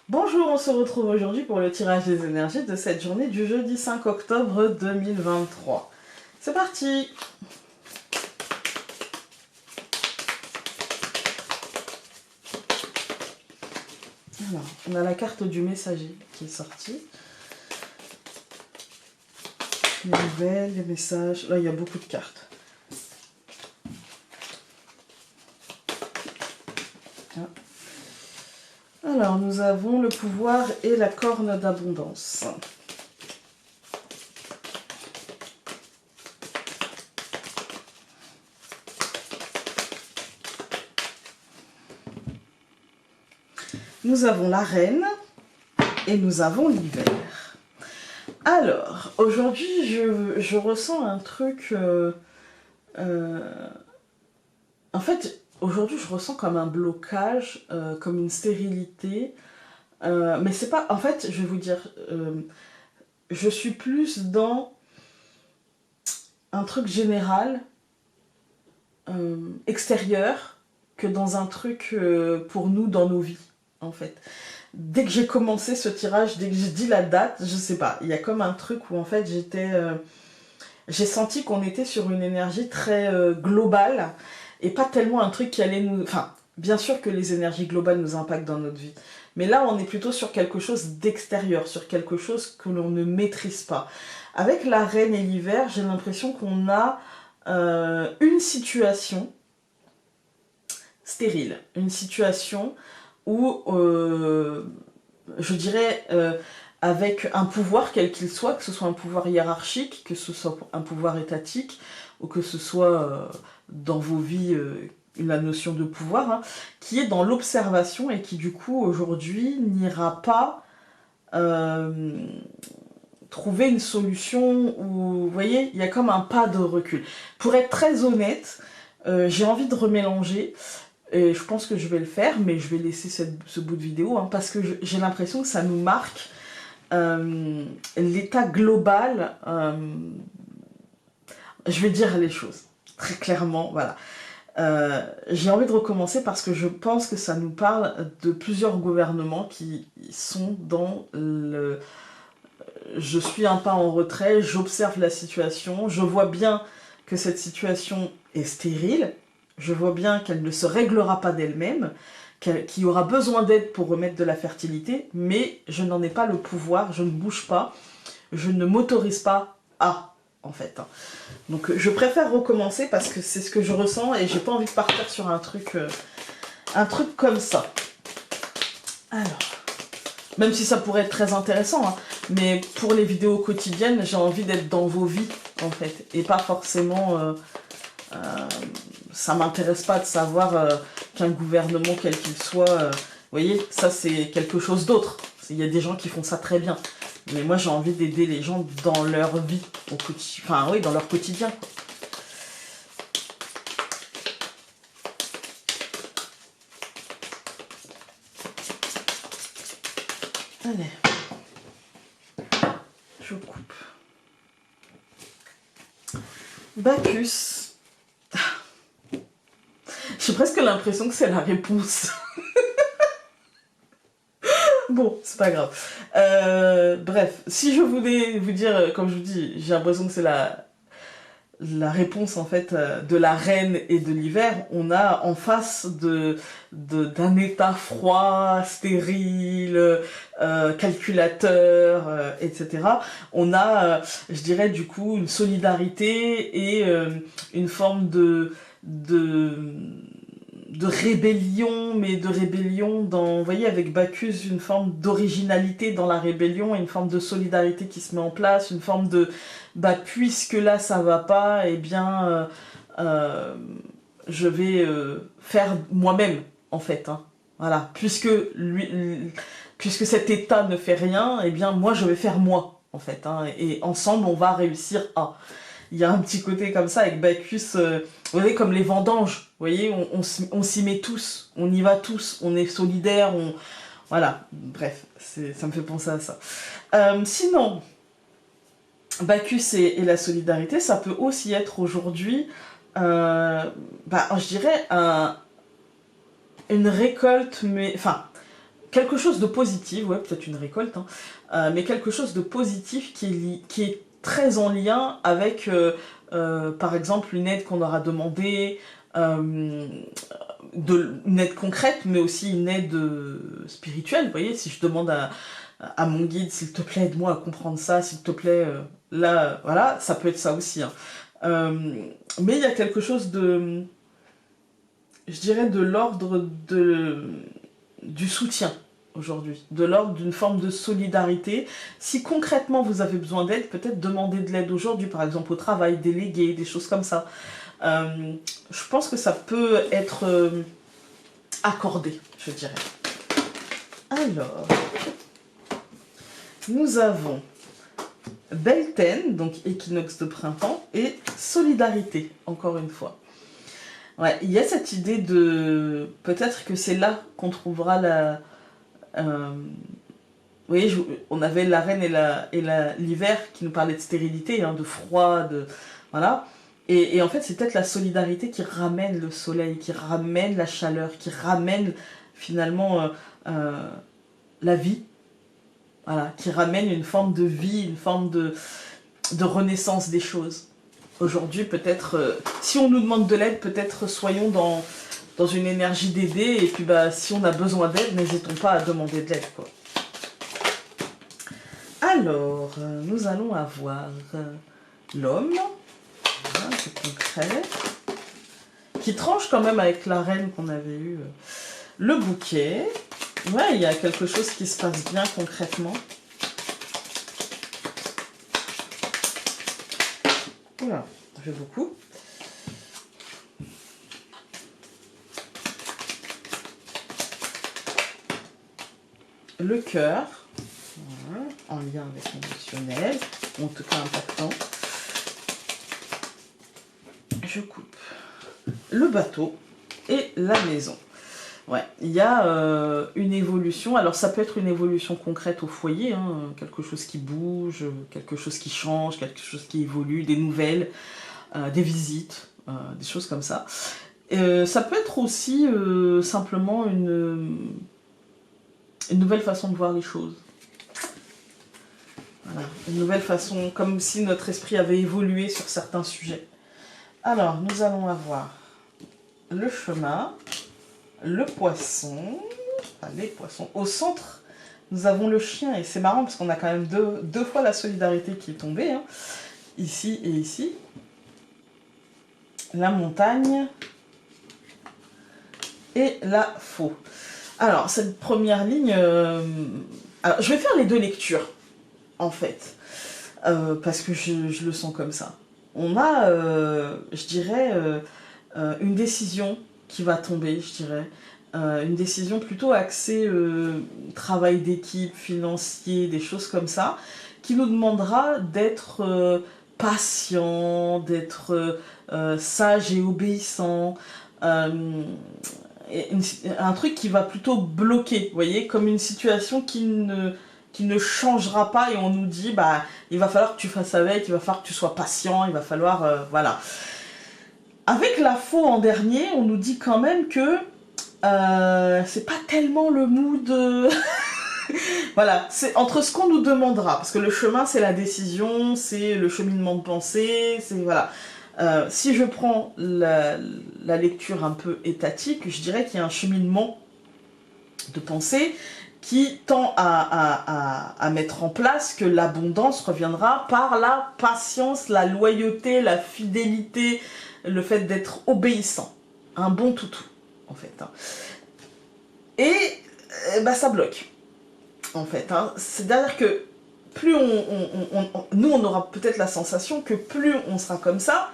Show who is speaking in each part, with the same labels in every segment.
Speaker 1: Bonjour, on se retrouve aujourd'hui pour le tirage des énergies de cette journée du jeudi 5 octobre 2023. C'est parti! Alors, on a la carte du messager qui est sortie. Les nouvelles, les messages. Là, il y a beaucoup de cartes. Alors, nous avons le pouvoir et la corne d'abondance. Nous avons la reine et nous avons l'hiver. Alors, aujourd'hui, je ressens un truc... en fait, aujourd'hui, je ressens comme un blocage, comme une stérilité. Mais c'est pas... En fait, je vais vous dire... je suis plus dans un truc général, extérieur, que dans un truc pour nous, dans nos vies, en fait. Dès que j'ai commencé ce tirage, dès que j'ai dit la date, je sais pas, il y a comme un truc où en fait j'étais... j'ai senti qu'on était sur une énergie très globale et pas tellement un truc qui allait nous... Enfin, bien sûr que les énergies globales nous impactent dans notre vie, mais là on est plutôt sur quelque chose d'extérieur, sur quelque chose que l'on ne maîtrise pas. Avec la reine et l'hiver, j'ai l'impression qu'on a une situation stérile, une situation où, je dirais, avec un pouvoir quel qu'il soit, que ce soit un pouvoir hiérarchique, que ce soit un pouvoir étatique, ou que ce soit dans vos vies la notion de pouvoir, hein, qui est dans l'observation et qui du coup aujourd'hui n'ira pas trouver une solution où, vous voyez, il y a comme un pas de recul. Pour être très honnête, j'ai envie de remélanger. Et je pense que je vais le faire, mais je vais laisser ce bout de vidéo, hein, parce que j'ai l'impression que ça nous marque l'état global. Je vais dire les choses, très clairement, voilà. J'ai envie de recommencer parce que je pense que ça nous parle de plusieurs gouvernements qui sont dans le... Je suis un pas en retrait, j'observe la situation, je vois bien que cette situation est stérile, je vois bien qu'elle ne se réglera pas d'elle-même, qu'il y aura besoin d'aide pour remettre de la fertilité, mais je n'en ai pas le pouvoir, je ne bouge pas, je ne m'autorise pas à, en fait. Donc je préfère recommencer parce que c'est ce que je ressens et j'ai pas envie de partir sur un truc comme ça. Alors, même si ça pourrait être très intéressant, hein, mais pour les vidéos quotidiennes, j'ai envie d'être dans vos vies, en fait, et pas forcément... ça m'intéresse pas de savoir qu'un gouvernement, quel qu'il soit, vous voyez, ça c'est quelque chose d'autre. Il y a des gens qui font ça très bien. Mais moi j'ai envie d'aider les gens dans leur vie, au quotidien, enfin oui, dans leur quotidien. Allez, je coupe. Bacchus. J'ai presque l'impression que c'est la réponse. Bon, c'est pas grave. Bref, si je voulais vous dire, comme je vous dis, j'ai l'impression que c'est la réponse en fait de la reine et de l'hiver. On a en face d'un état froid, stérile, calculateur, etc. On a, je dirais du coup, une solidarité et une forme de rébellion, mais de rébellion dans, vous voyez, avec Bacchus, une forme d'originalité dans la rébellion, une forme de solidarité qui se met en place, une forme de, bah, puisque là ça va pas, eh bien, je vais faire moi-même, en fait, hein. Voilà, puisque cet état ne fait rien, eh bien, moi je vais faire moi, en fait, hein, et ensemble on va réussir à... Il y a un petit côté comme ça avec Bacchus, vous voyez, comme les vendanges, vous voyez, on s'y met tous, on y va tous, on est solidaires, voilà, bref, ça me fait penser à ça. Sinon, Bacchus et la solidarité, ça peut aussi être aujourd'hui, je dirais, une récolte, mais, enfin, quelque chose de positif, ouais, peut-être une récolte, hein, mais quelque chose de positif qui est très en lien avec, par exemple, une aide qu'on aura demandée, une aide concrète, mais aussi une aide spirituelle. Vous voyez, si je demande à mon guide, s'il te plaît, aide-moi à comprendre ça, s'il te plaît, là, voilà, ça peut être ça aussi. Hein. Mais il y a quelque chose de, je dirais, de l'ordre du soutien aujourd'hui, de l'ordre d'une forme de solidarité. Si concrètement vous avez besoin d'aide, peut-être demander de l'aide aujourd'hui, par exemple au travail, déléguer, des choses comme ça. Je pense que ça peut être accordé, je dirais. Alors, nous avons Beltane, donc équinoxe de printemps, et solidarité, encore une fois. Ouais, il y a cette idée de... Peut-être que c'est là qu'on trouvera la... vous voyez, on avait la reine et l'hiver qui nous parlaient de stérilité, hein, de froid, de... Voilà. Et en fait, c'est peut-être la solidarité qui ramène le soleil, qui ramène la chaleur, qui ramène finalement la vie. Voilà, qui ramène une forme de vie, une forme de renaissance des choses. Aujourd'hui, peut-être, si on nous demande de l'aide, peut-être soyons dans une énergie d'aider, et puis bah, si on a besoin d'aide, n'hésitons pas à demander de l'aide, quoi. Alors, nous allons avoir l'homme, voilà, c'est concret, qui tranche quand même avec la reine qu'on avait eue. Le bouquet, ouais, il y a quelque chose qui se passe bien concrètement. Voilà, ça fait beaucoup. Le cœur, voilà, en lien avec l'émotionnel, en tout cas impactant. Je coupe. Le bateau et la maison. Ouais, il y a une évolution. Alors ça peut être une évolution concrète au foyer, hein, quelque chose qui bouge, quelque chose qui change, quelque chose qui évolue, des nouvelles, des visites, des choses comme ça. Ça peut être aussi simplement une nouvelle façon de voir les choses. Voilà, une nouvelle façon, comme si notre esprit avait évolué sur certains sujets. Alors, nous allons avoir le chemin, le poisson, enfin, les poissons. Au centre, nous avons le chien, et c'est marrant parce qu'on a quand même deux fois la solidarité qui est tombée, hein, ici et ici. La montagne et la faux. Alors, cette première ligne, alors, je vais faire les deux lectures, en fait, parce que je le sens comme ça. On a, je dirais, une décision qui va tomber, je dirais. Une décision plutôt axée travail d'équipe, financier, des choses comme ça, qui nous demandera d'être patient, d'être sage et obéissant. Un truc qui va plutôt bloquer, vous voyez, comme une situation qui ne changera pas, et on nous dit, bah, il va falloir que tu fasses avec, il va falloir que tu sois patient, il va falloir, voilà. Avec la faux en dernier, on nous dit quand même que c'est pas tellement le mood. Voilà, c'est entre ce qu'on nous demandera, parce que le chemin c'est la décision, c'est le cheminement de pensée, c'est voilà. Si je prends la lecture un peu étatique, je dirais qu'il y a un cheminement de pensée qui tend à mettre en place que l'abondance reviendra par la patience, la loyauté, la fidélité, le fait d'être obéissant, un bon toutou en fait. Hein. Et bah, ça bloque en fait. Hein. C'est-à-dire que plus nous on aura peut-être la sensation que plus on sera comme ça,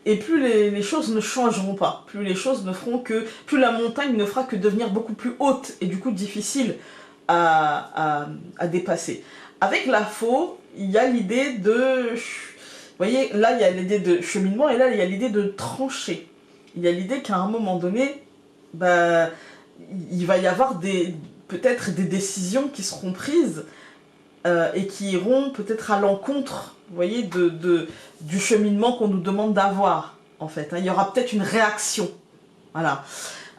Speaker 1: et plus les choses ne changeront pas, plus les choses ne feront que, plus la montagne ne fera que devenir beaucoup plus haute et du coup difficile à dépasser. Avec la faux, il y a l'idée de, vous voyez, là il y a l'idée de cheminement, et là il y a l'idée de trancher. Il y a l'idée qu'à un moment donné, bah, il va y avoir peut-être des décisions qui seront prises et qui iront peut-être à l'encontre, vous voyez, du cheminement qu'on nous demande d'avoir, en fait. Hein. Il y aura peut-être une réaction. Voilà.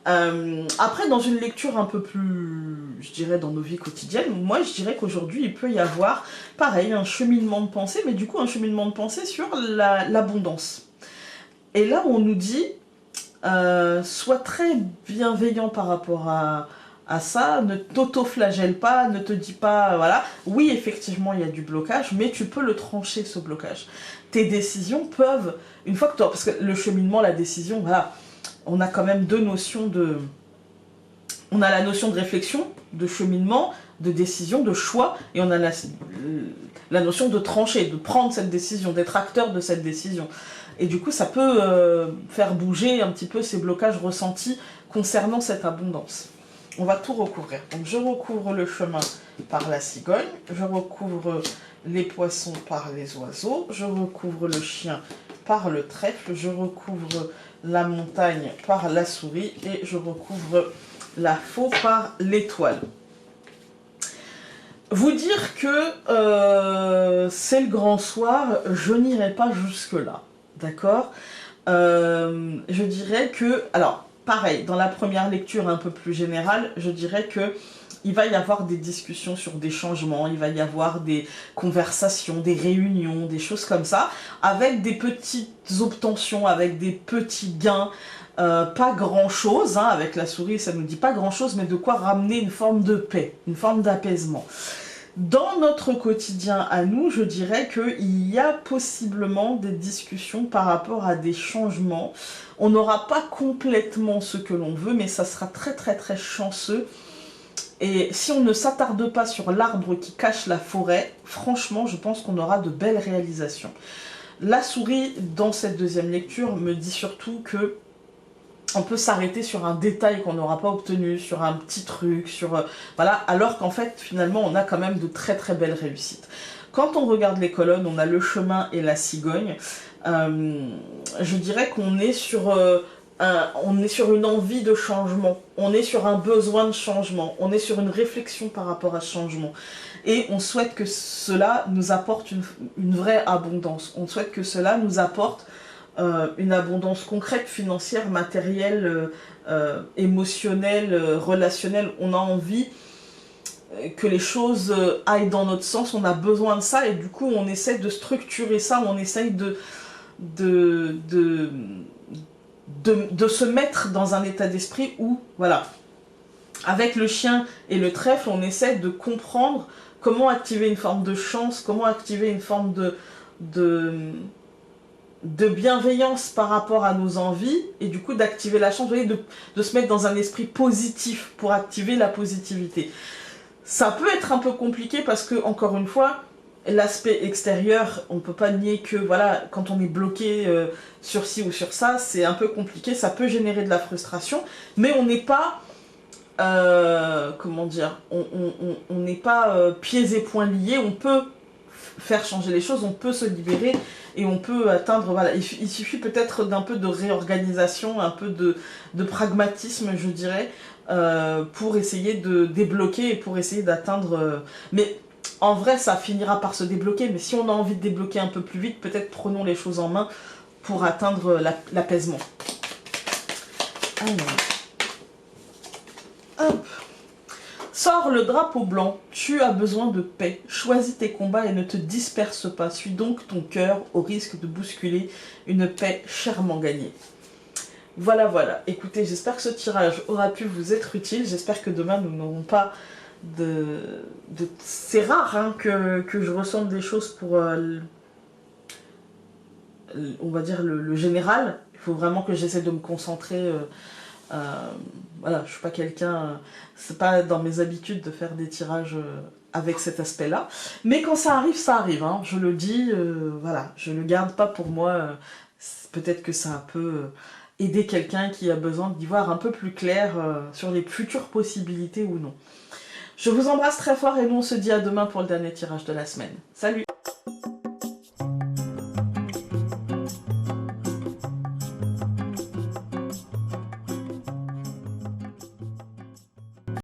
Speaker 1: Après, dans une lecture un peu plus, je dirais, dans nos vies quotidiennes, moi je dirais qu'aujourd'hui il peut y avoir, pareil, un cheminement de pensée, mais du coup un cheminement de pensée sur l'abondance. Et là on nous dit, sois très bienveillant par rapport à ça, ne t'auto-flagelle pas, ne te dis pas, voilà, oui effectivement il y a du blocage, mais tu peux le trancher ce blocage. Tes décisions peuvent, une fois que toi, parce que le cheminement, la décision, voilà, on a quand même deux notions de... On a la notion de réflexion, de cheminement, de décision, de choix, et on a la notion de trancher, de prendre cette décision, d'être acteur de cette décision. Et du coup, ça peut faire bouger un petit peu ces blocages ressentis concernant cette abondance. On va tout recouvrir. Donc je recouvre le chemin par la cigogne, je recouvre les poissons par les oiseaux, je recouvre le chien par le trèfle, je recouvre la montagne par la souris et je recouvre la faux par l'étoile. Vous dire que c'est le grand soir, je n'irai pas jusque-là, d'accord? Je dirais que, alors pareil, dans la première lecture un peu plus générale, je dirais que il va y avoir des discussions sur des changements, il va y avoir des conversations, des réunions, des choses comme ça, avec des petites obtentions, avec des petits gains, pas grand-chose, hein, avec la souris ça nous dit pas grand-chose, mais de quoi ramener une forme de paix, une forme d'apaisement. Dans notre quotidien à nous, je dirais qu'il y a possiblement des discussions par rapport à des changements. On n'aura pas complètement ce que l'on veut, mais ça sera très très très chanceux. Et si on ne s'attarde pas sur l'arbre qui cache la forêt, franchement, je pense qu'on aura de belles réalisations. La souris, dans cette deuxième lecture, me dit surtout que on peut s'arrêter sur un détail qu'on n'aura pas obtenu, sur un petit truc, sur voilà, alors qu'en fait, finalement, on a quand même de très très belles réussites. Quand on regarde les colonnes, on a le chemin et la cigogne. Je dirais qu'on est sur... on est sur une envie de changement, on est sur un besoin de changement, on est sur une réflexion par rapport à ce changement. Et on souhaite que cela nous apporte une vraie abondance. On souhaite que cela nous apporte une abondance concrète, financière, matérielle, émotionnelle, relationnelle. On a envie que les choses aillent dans notre sens, on a besoin de ça et du coup on essaie de structurer ça, on essaye de se mettre dans un état d'esprit où, voilà, avec le chien et le trèfle, on essaie de comprendre comment activer une forme de chance, comment activer une forme de bienveillance par rapport à nos envies, et du coup d'activer la chance, vous voyez, de se mettre dans un esprit positif pour activer la positivité. Ça peut être un peu compliqué parce que, encore une fois, l'aspect extérieur, on ne peut pas nier que, voilà, quand on est bloqué sur ci ou sur ça, c'est un peu compliqué, ça peut générer de la frustration, mais on n'est pas, comment dire, on n'est pas pieds et poings liés, on peut faire changer les choses, on peut se libérer et on peut atteindre, voilà, il suffit peut-être d'un peu de réorganisation, un peu de pragmatisme, je dirais, pour essayer de débloquer et pour essayer d'atteindre... mais en vrai, ça finira par se débloquer, mais si on a envie de débloquer un peu plus vite, peut-être prenons les choses en main pour atteindre l'apaisement. Alors... hop. Sors le drapeau blanc, tu as besoin de paix. Choisis tes combats et ne te disperse pas. Suis donc ton cœur au risque de bousculer une paix chèrement gagnée. Voilà, voilà. Écoutez, j'espère que ce tirage aura pu vous être utile. J'espère que demain, nous n'aurons pas C'est rare hein, que je ressente des choses pour, on va dire, le général. Il faut vraiment que j'essaie de me concentrer... voilà, je suis pas quelqu'un, c'est pas dans mes habitudes de faire des tirages avec cet aspect-là, mais quand ça arrive, hein, je le dis, voilà, je le garde pas pour moi, peut-être que ça peut aider quelqu'un qui a besoin d'y voir un peu plus clair sur les futures possibilités ou non. Je vous embrasse très fort et nous on se dit à demain pour le dernier tirage de la semaine. Salut!